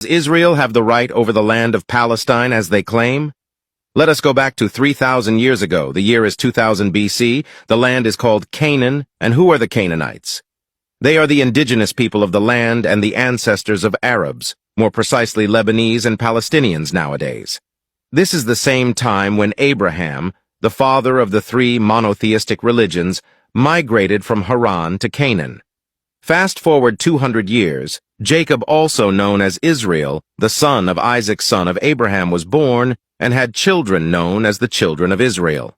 Does Israel have the right over the land of Palestine as they claim? Let us go back to 3,000 years ago. The year is 2000 BC. The land is called Canaan. And who are the Canaanites? They are the indigenous people of the land and the ancestors of Arabs, more precisely Lebanese and Palestinians nowadays. This is the same time when Abraham, the father of the three monotheistic religions, migrated from Haran to Canaan. Fast forward 200 years, Jacob, also known as Israel, the son of Isaac son of Abraham, was born and had children known as the children of Israel.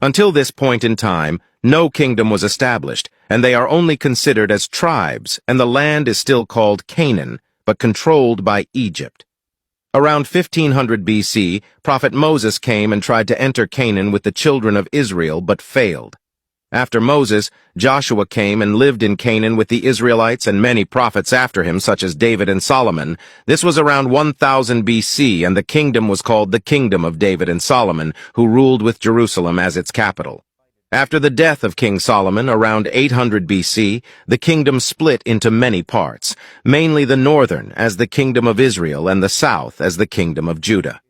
Until this point in time, no kingdom was established, and they are only considered as tribes, and the land is still called Canaan, but controlled by Egypt. Around 1500 BC, Prophet Moses came and tried to enter Canaan with the children of Israel, but failed. After Moses, Joshua came and lived in Canaan with the Israelites and many prophets after him, such as David and Solomon. This was around 1000 BC, and the kingdom was called the Kingdom of David and Solomon, who ruled with Jerusalem as its capital. After the death of King Solomon, around 800 BC, the kingdom split into many parts, mainly the northern as the Kingdom of Israel and the south as the Kingdom of Judah.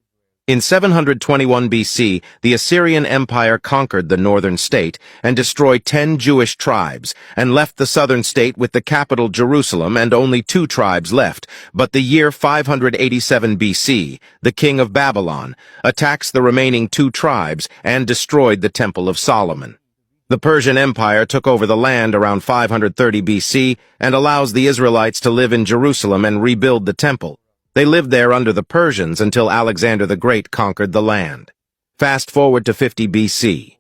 In 721 BC, the Assyrian Empire conquered the northern state and destroyed 10 Jewish tribes and left the southern state with the capital Jerusalem and only 2 tribes left. But the year 587 BC, the king of Babylon attacks the remaining 2 tribes and destroyed the Temple of Solomon. The Persian Empire took over the land around 530 BC and allows the Israelites to live in Jerusalem and rebuild the temple. They lived there under the Persians until Alexander the Great conquered the land. Fast forward to 50 BC.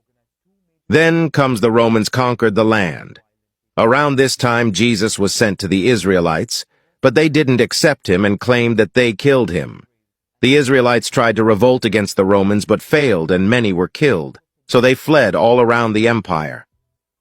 Then comes the Romans conquered the land. Around this time Jesus was sent to the Israelites, but they didn't accept him and claimed that they killed him. The Israelites tried to revolt against the Romans but failed and many were killed, so they fled all around the empire.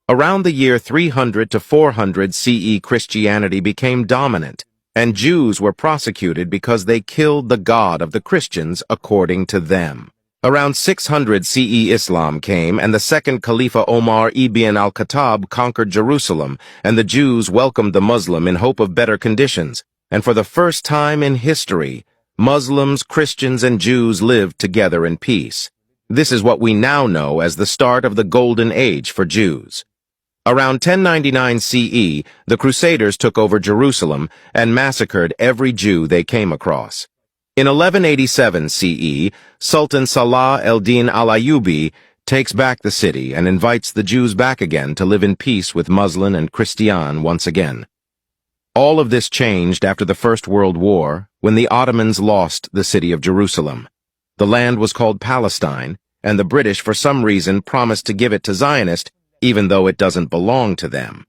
Around the year 300 to 400 CE, Christianity became dominant, and Jews were prosecuted because they killed the God of the Christians according to them. Around 600 CE, Islam came, and the second Caliph Omar ibn al-Khattab conquered Jerusalem, and the Jews welcomed the Muslim in hope of better conditions. And for the first time in history, Muslims, Christians, and Jews lived together in peace. This is what we now know as the start of the Golden Age for Jews. Around 1099 CE, the Crusaders took over Jerusalem and massacred every Jew they came across. In 1187 CE, Sultan Salah el-Din al-Ayyubi takes back the city and invites the Jews back again to live in peace with Muslim and Christian once again. All of this changed after the First World War, when the Ottomans lost the city of Jerusalem. The land was called Palestine, and the British for some reason promised to give it to Zionists, even though it doesn't belong to them.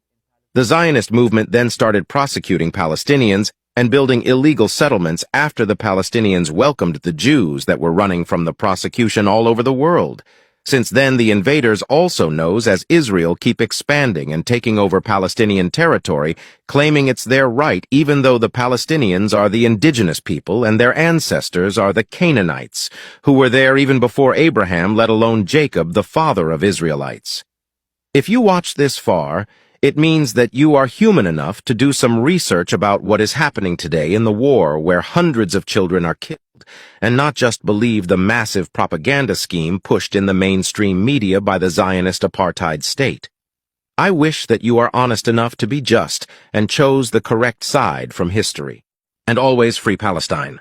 The Zionist movement then started prosecuting Palestinians and building illegal settlements after the Palestinians welcomed the Jews that were running from the prosecution all over the world. Since then, the invaders, also known as Israel, keep expanding and taking over Palestinian territory, claiming it's their right, even though the Palestinians are the indigenous people and their ancestors are the Canaanites, who were there even before Abraham, let alone Jacob, the father of Israelites. If you watch this far, it means that you are human enough to do some research about what is happening today in the war where hundreds of children are killed, and not just believe the massive propaganda scheme pushed in the mainstream media by the Zionist apartheid state. I wish that you are honest enough to be just and chose the correct side from history. And always free Palestine.